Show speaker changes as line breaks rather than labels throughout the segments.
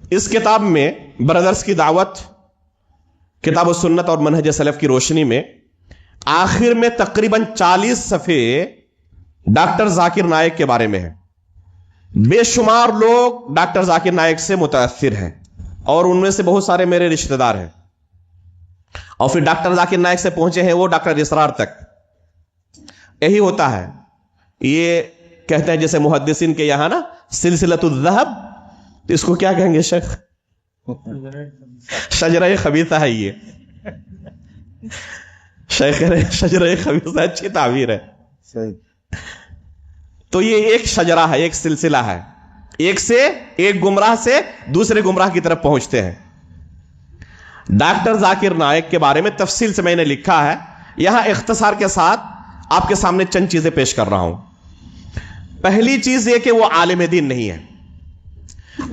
इस किताब में ब्रदर्स की दावत, किताब सुन्नत और मनहज सलफ की रोशनी में आखिर में तकरीबन 40 सफ़े डॉक्टर जाकिर नायक के बारे में है। बेशुमार लोग डॉक्टर जाकिर नायक से मुतासिर हैं और उनमें से बहुत सारे मेरे रिश्तेदार हैं, और फिर डॉक्टर जाकिर नायक से पहुंचे हैं वो डॉक्टर इसरार तक। यही होता है। ये कहते हैं जैसे मुहद्दिसीन के यहां ना सिलसिलतुल ज़हब, तो इसको क्या कहेंगे शेख? शजरा खबीसा है ये। शेख शजरा खबीसा अच्छी ताबीर है। तो ये एक शजरा है, एक सिलसिला है, एक गुमराह से दूसरे गुमराह की तरफ पहुंचते हैं। डॉक्टर जाकिर नायक के बारे में तफसील से मैंने लिखा है, यहां इख्तिसार के साथ आपके सामने चंद चीजें पेश कर रहा हूं। पहली चीज यह कि वो आलिम दीन नहीं है,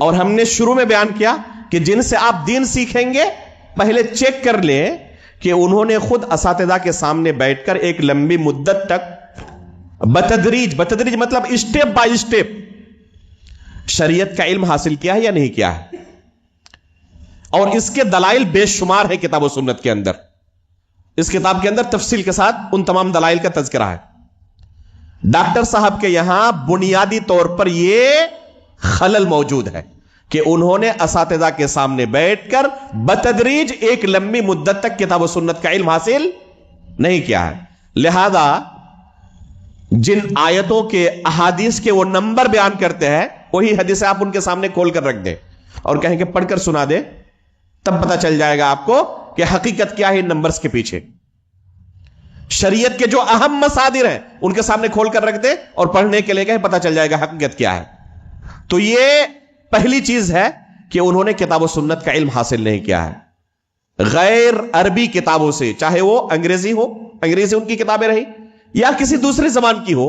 और हमने शुरू में बयान किया कि जिनसे आप दीन सीखेंगे पहले चेक कर ले कि उन्होंने खुद असातिज़ा के सामने बैठकर एक लंबी मुद्दत तक बतदरीज मतलब स्टेप बाय स्टेप शरीयत का इल्म हासिल किया है या नहीं किया है। और इसके दलाइल बेशुमार है किताब सुन्नत के अंदर। इस किताब के अंदर तफसील के साथ उन तमाम दलाइल का तज़किरा है। डॉक्टर साहब के यहां बुनियादी तौर पर यह खलल मौजूद है कि उन्होंने असातिज़ा के सामने बैठकर बतदरीज एक लंबी मुद्दत तक किताब सुन्नत का इल्म हासिल नहीं किया है। लिहाजा जिन आयतों के अहादीस के वो नंबर बयान करते हैं, वही हदीस आप उनके सामने खोल कर रख दें और कहें कि पढ़कर सुना दे, तब पता चल जाएगा आपको कि हकीकत क्या है इन नंबर्स के पीछे। शरीयत के जो अहम मसादिर हैं उनके सामने खोल कर रख दे और पढ़ने के लिए कहें, पता चल जाएगा हकीकत क्या है। तो ये पहली चीज है कि उन्होंने किताब सुन्नत का इल्म हासिल नहीं किया है। गैर अरबी किताबों से, चाहे वो अंग्रेजी उनकी किताबें रही या किसी दूसरे जबान की हो,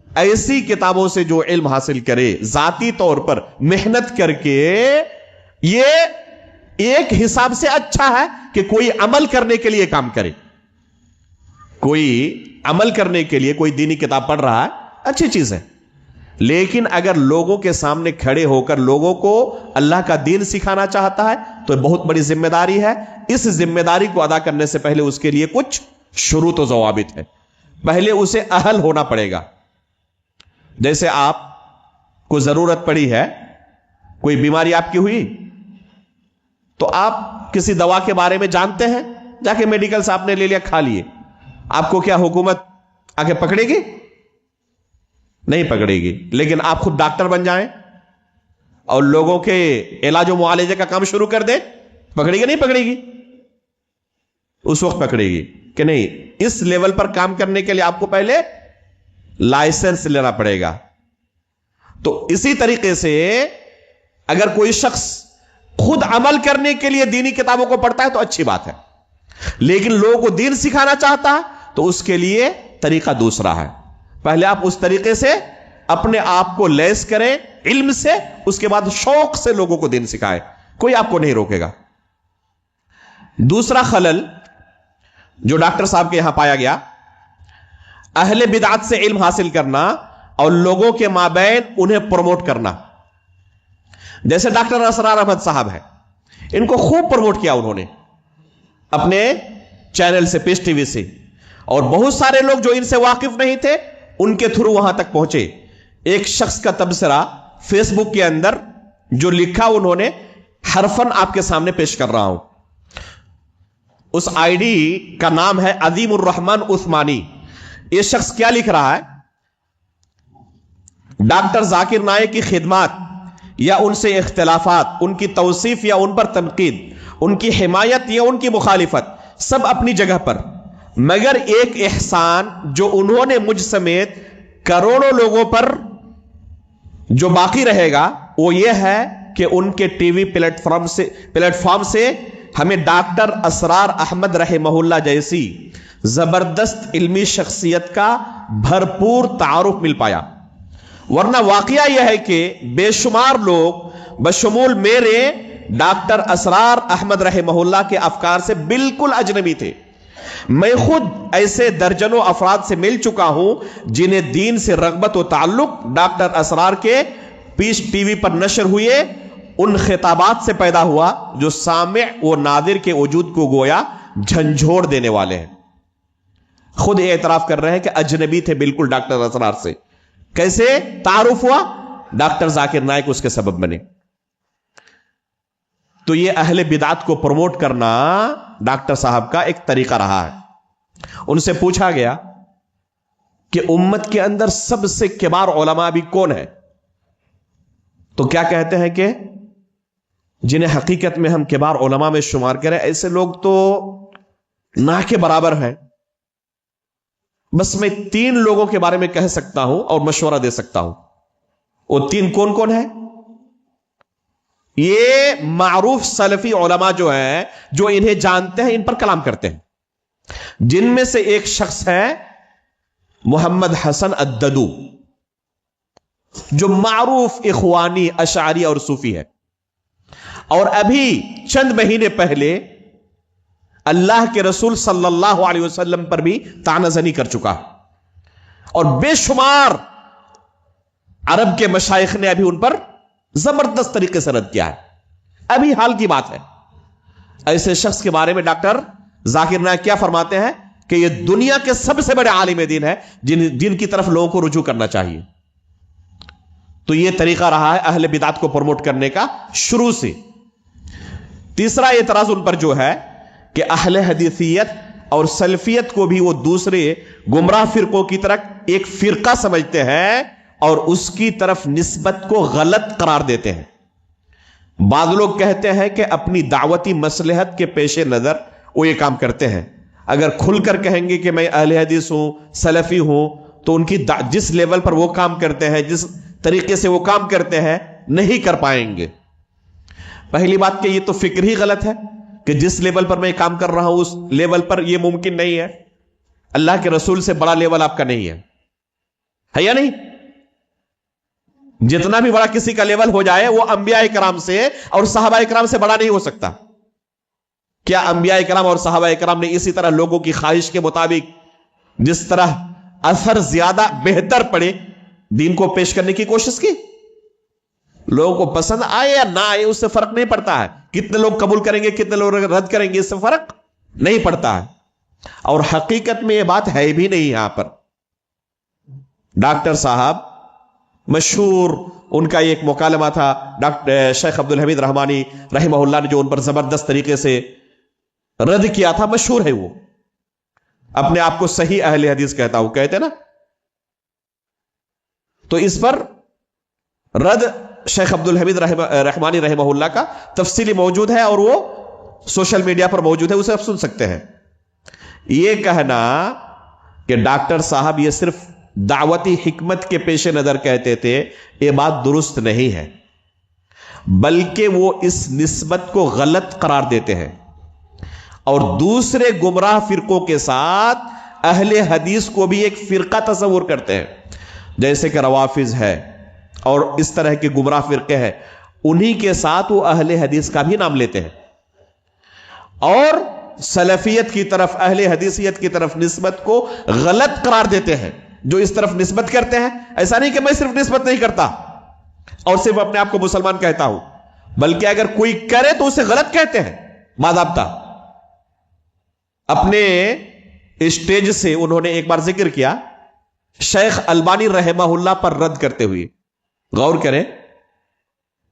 ऐसी किताबों से जो इल्म हासिल करे जाती तौर पर मेहनत करके, ये एक हिसाब से अच्छा है कि कोई अमल करने के लिए काम करे। कोई अमल करने के लिए कोई दीनी किताब पढ़ रहा है, अच्छी चीज है, लेकिन अगर लोगों के सामने खड़े होकर लोगों को अल्लाह का दीन सिखाना चाहता है तो बहुत बड़ी जिम्मेदारी है। इस जिम्मेदारी को अदा करने से पहले उसके लिए कुछ शुरूत व ज़वाबित है। पहले उसे अहल होना पड़ेगा। जैसे आपको जरूरत पड़ी है, कोई बीमारी आपकी हुई, तो आप किसी दवा के बारे में जानते हैं, जाके मेडिकल से आपने ले लिया, खा लिए, आपको क्या हुकूमत आके पकड़ेगी? नहीं पकड़ेगी। लेकिन आप खुद डॉक्टर बन जाएं और लोगों के इलाज और मुआलजे का काम शुरू कर दें, पकड़ेगी नहीं पकड़ेगी? उस वक्त पकड़ेगी कि नहीं। इस लेवल पर काम करने के लिए आपको पहले लाइसेंस लेना पड़ेगा। तो इसी तरीके से अगर कोई शख्स खुद अमल करने के लिए दीनी किताबों को पढ़ता है तो अच्छी बात है, लेकिन लोगों को दीन सिखाना चाहता है तो उसके लिए तरीका दूसरा है। पहले आप उस तरीके से अपने आप को लैस करें इल्म से, उसके बाद शौक से लोगों को दीन सिखाएं, कोई आपको नहीं रोकेगा। दूसरा खलल जो डॉक्टर साहब के यहां पाया गया, अहले बिदात से इल्म हासिल करना और लोगों के माबैन उन्हें प्रमोट करना। जैसे डॉक्टर असरार अहमद साहब है, इनको खूब प्रमोट किया उन्होंने अपने चैनल से, पीस टीवी से, और बहुत सारे लोग जो इनसे वाकिफ नहीं थे उनके थ्रू वहां तक पहुंचे। एक शख्स का तबसरा फेसबुक के अंदर जो लिखा उन्होंने हरफन आपके सामने पेश कर रहा हूं। उस आईडी का नाम है अजीमुर रहमान उस्मानी। यह शख्स क्या लिख रहा है? डॉक्टर जाकिर नायक की खिदमत या उनसे इख्तिलाफात, उनकी तौसीफ या उन पर तनकीद, उनकी हिमायत या उनकी मुखालिफत, सब अपनी जगह पर, मगर एक एहसान जो उन्होंने मुझ समेत करोड़ों लोगों पर जो बाकी रहेगा वो ये है कि उनके टीवी प्लेटफॉर्म से हमें डॉक्टर असरार अहमद रहमहुल्लाह जैसी जबरदस्त इल्मी शख्सियत का भरपूर तारुफ मिल पाया। वरना वाकया यह है कि बेशुमार लोग बशमूल मेरे डॉक्टर असरार अहमद रहमहुल्लाह के अफकार से बिल्कुल अजनबी थे। मैं खुद ऐसे दर्जनों अफराद से मिल चुका हूं जिन्हें दीन से रगबत व ताल्लुक डॉक्टर असरार के पीस टीवी पर नशर हुए ان خطابات سے پیدا ہوا جو سامع و نادر کے وجود کو گویا جھنجھوڑ دینے والے ہیں. خود اعتراف کر رہے ہیں کہ اجنبی تھے بالکل ڈاکٹر اسرار سے. کیسے تعارف ہوا؟ ڈاکٹر ذاکر نائک اس کے سبب بنے. تو یہ اہل بدعت کو پروموٹ کرنا ڈاکٹر صاحب کا ایک طریقہ رہا ہے. ان سے پوچھا گیا کہ امت کے اندر سب سے کبار علماء بھی کون ہے؟ تو کیا کہتے ہیں کہ جنہیں حقیقت میں ہم کبار علماء میں شمار کریں ایسے لوگ تو نہ کے برابر ہیں. بس میں 3 لوگوں کے بارے میں کہہ سکتا ہوں اور مشورہ دے سکتا ہوں. وہ 3 کون کون ہیں؟ یہ معروف سلفی علماء جو ہیں، جو انہیں جانتے ہیں، ان پر کلام کرتے ہیں. جن میں سے ایک شخص ہے محمد حسن الددو، جو معروف اخوانی اشعری اور صوفی ہے، اور ابھی چند مہینے پہلے اللہ کے رسول صلی اللہ علیہ وسلم پر بھی طعنہ زنی کر چکا، اور بے شمار عرب کے مشائخ نے ابھی ان پر زبردست طریقے سے رد کیا ہے. ابھی حال کی بات ہے. ایسے شخص کے بارے میں ڈاکٹر ذاکر نائک کیا فرماتے ہیں کہ یہ دنیا کے سب سے بڑے عالم دین ہے جن کی طرف لوگوں کو رجوع کرنا چاہیے. تو یہ طریقہ رہا ہے اہل بدعت کو پروموٹ کرنے کا شروع سے. تیسرا اعتراض ان پر جو ہے کہ اہل حدیثیت اور سلفیت کو بھی وہ دوسرے گمراہ فرقوں کی طرح ایک فرقہ سمجھتے ہیں اور اس کی طرف نسبت کو غلط قرار دیتے ہیں. بعض لوگ کہتے ہیں کہ اپنی دعوتی مصلحت کے پیش نظر وہ یہ کام کرتے ہیں. اگر کھل کر کہیں گے کہ میں اہل حدیث ہوں، سلفی ہوں، تو ان کی جس لیول پر وہ کام کرتے ہیں، جس طریقے سے وہ کام کرتے ہیں، نہیں کر پائیں گے. پہلی بات کہ یہ تو فکر ہی غلط ہے کہ جس لیول پر میں کام کر رہا ہوں اس لیول پر یہ ممکن نہیں ہے. اللہ کے رسول سے بڑا لیول آپ کا نہیں ہے یا نہیں؟ جتنا بھی بڑا کسی کا لیول ہو جائے وہ انبیاء کرام سے اور صحابہ کرام سے بڑا نہیں ہو سکتا. کیا انبیاء کرام اور صحابہ کرام نے اسی طرح لوگوں کی خواہش کے مطابق جس طرح اثر زیادہ بہتر پڑے دین کو پیش کرنے کی کوشش کی؟ لوگوں کو پسند آئے یا نہ آئے اس سے فرق نہیں پڑتا ہے. کتنے لوگ قبول کریں گے، کتنے لوگ رد کریں گے، اس سے فرق نہیں پڑتا ہے. اور حقیقت میں یہ بات ہے بھی نہیں. یہاں پر ڈاکٹر صاحب مشہور ان کا ایک مکالمہ تھا ڈاکٹر شیخ عبدالحمید رحمانی رحمہ اللہ نے جو ان پر زبردست طریقے سے رد کیا تھا، مشہور ہے. وہ اپنے آپ کو صحیح اہل حدیث کہتا ہوں، کہتے نا. تو اس پر رد شیخ عبدالحمید رحمانی رحمہ اللہ کا تفصیلی موجود ہے اور وہ سوشل میڈیا پر موجود ہے، اسے آپ سن سکتے ہیں. یہ کہنا کہ ڈاکٹر صاحب یہ صرف دعوتی حکمت کے پیش نظر کہتے تھے، یہ بات درست نہیں ہے، بلکہ وہ اس نسبت کو غلط قرار دیتے ہیں اور دوسرے گمراہ فرقوں کے ساتھ اہل حدیث کو بھی ایک فرقہ تصور کرتے ہیں. جیسے کہ روافض ہے اور اس طرح کے گمراہ فرقے ہیں، انہی کے ساتھ وہ اہل حدیث کا بھی نام لیتے ہیں اور سلفیت کی طرف، اہل حدیثیت کی طرف نسبت کو غلط قرار دیتے ہیں. جو اس طرف نسبت کرتے ہیں، ایسا نہیں کہ میں صرف نسبت نہیں کرتا اور صرف اپنے آپ کو مسلمان کہتا ہوں، بلکہ اگر کوئی کرے تو اسے غلط کہتے ہیں باضابطہ. اپنے اسٹیج سے انہوں نے ایک بار ذکر کیا شیخ البانی رحمہ اللہ پر رد کرتے ہوئے. غور کریں،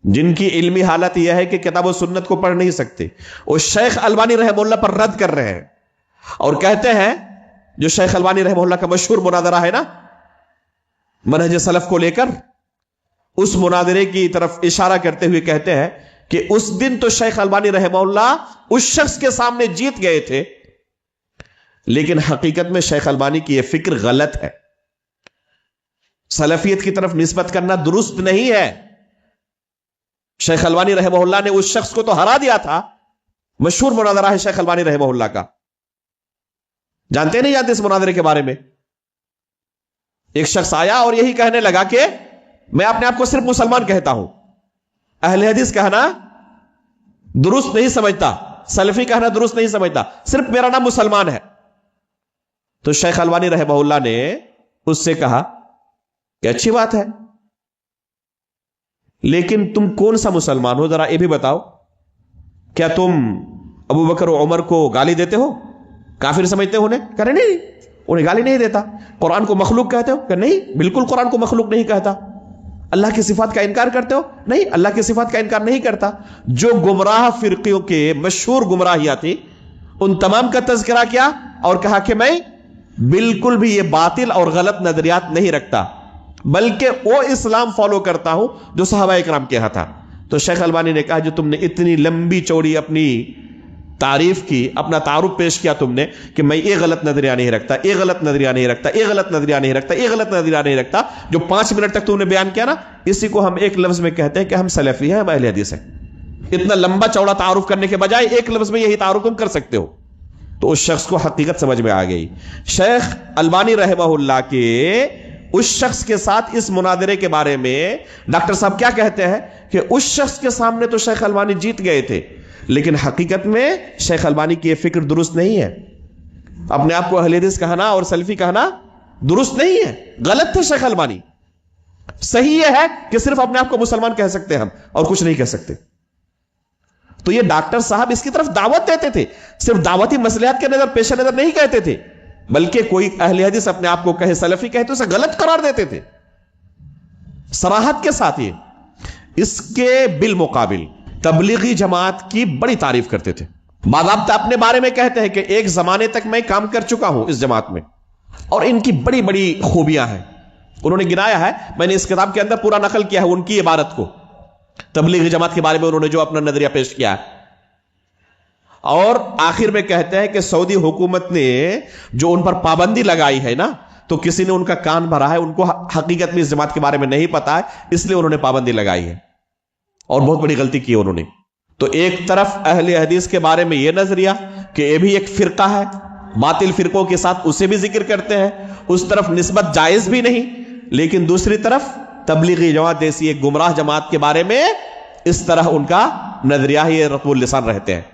جن کی علمی حالت یہ ہے کہ کتاب و سنت کو پڑھ نہیں سکتے، وہ شیخ البانی رحمہ اللہ پر رد کر رہے ہیں اور کہتے ہیں، جو شیخ البانی رحمہ اللہ کا مشہور مناظرہ ہے نا منہج سلف کو لے کر، اس مناظرے کی طرف اشارہ کرتے ہوئے کہتے ہیں کہ اس دن تو شیخ البانی رحمہ اللہ اس شخص کے سامنے جیت گئے تھے، لیکن حقیقت میں شیخ البانی کی یہ فکر غلط ہے. سلفیت کی طرف نسبت کرنا درست نہیں ہے. شیخ البانی رحمہ اللہ نے اس شخص کو تو ہرا دیا تھا. مشہور مناظرہ ہے شیخ البانی رحمہ اللہ کا، جانتے نہیں جانتے اس مناظرے کے بارے میں؟ ایک شخص آیا اور یہی کہنے لگا کہ میں اپنے آپ کو صرف مسلمان کہتا ہوں، اہل حدیث کہنا درست نہیں سمجھتا، سلفی کہنا درست نہیں سمجھتا، صرف میرا نام مسلمان ہے. تو شیخ البانی رحمہ اللہ نے اس سے کہا کہ اچھی بات ہے، लेकिन तुम कौन सा मुसलमान हो, जरा ये भी बताओ। क्या तुम अबू बकर और उमर को गाली देते हो, काफिर समझते हो उन्हें? कह रहे नहीं, उन्हें गाली नहीं देता। कुरान को मखलूक कहते हो? कह नहीं, बिल्कुल कुरान को मखलूक नहीं कहता। अल्लाह की सिफात का इनकार करते हो? नहीं, अल्लाह की सिफात का इनकार नहीं करता। जो गुमराह फिरकियों के मशहूर गुमराहियां थी, उन तमाम का तज़किरा किया और कहा कि मैं बिल्कुल भी ये बातिल और गलत नजरियात नहीं रखता, बल्कि वो इस्लाम फॉलो करता हूं जो सहाबा इकराम के यहां था। तो शेख अलबानी ने कहा, जो तुमने इतनी लंबी चौड़ी अपनी तारीफ की, अपना तारुफ पेश किया तुमने कि मैं ये गलत नजरिया नहीं रखता, ये गलत नजरिया नहीं रखता, ये गलत नजरिया नहीं रखता, ये गलत नजरिया नहीं रखता, जो 5 मिनट तक तुमने बयान किया ना, इसी को हम एक लफ्ज में कहते हैं कि हम सलफी हैं, हम अहले हदीस हैं। इतना लंबा चौड़ा तारुफ करने के बजाय एक लफ्ज में यही तारुफ तुम कर सकते हो। तो उस शख्स को हकीकत समझ में आ गई। शेख अलबानी रहमहुल्लाह के उस शख्स के साथ इस मुनादरे के बारे में डॉक्टर साहब क्या कहते हैं कि उस शख्स के सामने तो शेख अलबानी जीत गए थे, लेकिन हकीकत में शेख अलबानी की यह फिक्र दुरुस्त नहीं है। अपने आप को अहले हदीस कहना और सलफी कहना दुरुस्त नहीं है, गलत थे शेख अलबानी। सही यह है कि सिर्फ अपने आप को मुसलमान कह सकते हैं हम, और कुछ नहीं कह सकते। तो ये डॉक्टर साहब इसकी तरफ दावत देते थे, सिर्फ दावती मसलिहात के नजर पेश नजर नहीं कहते थे, बल्कि कोई अहले हदीस अपने आप को कहे, सलफी कहे, तो उसे गलत करार देते थे सराहत के साथ। ये इसके बिलमुकाबिल तबलीगी जमात की बड़ी तारीफ करते थे। बाज़ाब्ता अपने बारे में कहते हैं कि एक जमाने तक मैं काम कर चुका हूं इस जमात में और इनकी बड़ी बड़ी खूबियां हैं। उन्होंने गिनाया है, मैंने इस किताब के अंदर पूरा नकल किया है उनकी इबारत को, तबलीगी जमात के बारे में उन्होंने जो अपना नजरिया पेश किया है। और आखिर में कहते हैं कि सऊदी हुकूमत ने जो उन पर पाबंदी लगाई है ना, तो किसी ने उनका कान भरा है, उनको हकीकत में इस जमात के बारे में नहीं पता है, इसलिए उन्होंने पाबंदी लगाई है और बहुत बड़ी गलती की उन्होंने। तो एक तरफ अहले हदीस के बारे में यह नजरिया कि यह भी एक फिरका है, बातिल फिरकों के साथ उसे भी जिक्र करते हैं, उस तरफ निस्बत जायज भी नहीं, लेकिन दूसरी तरफ तबलीगी जमात जैसी एक गुमराह जमात के बारे में इस तरह उनका नजरिया ही रतबुल लिसान रहते हैं।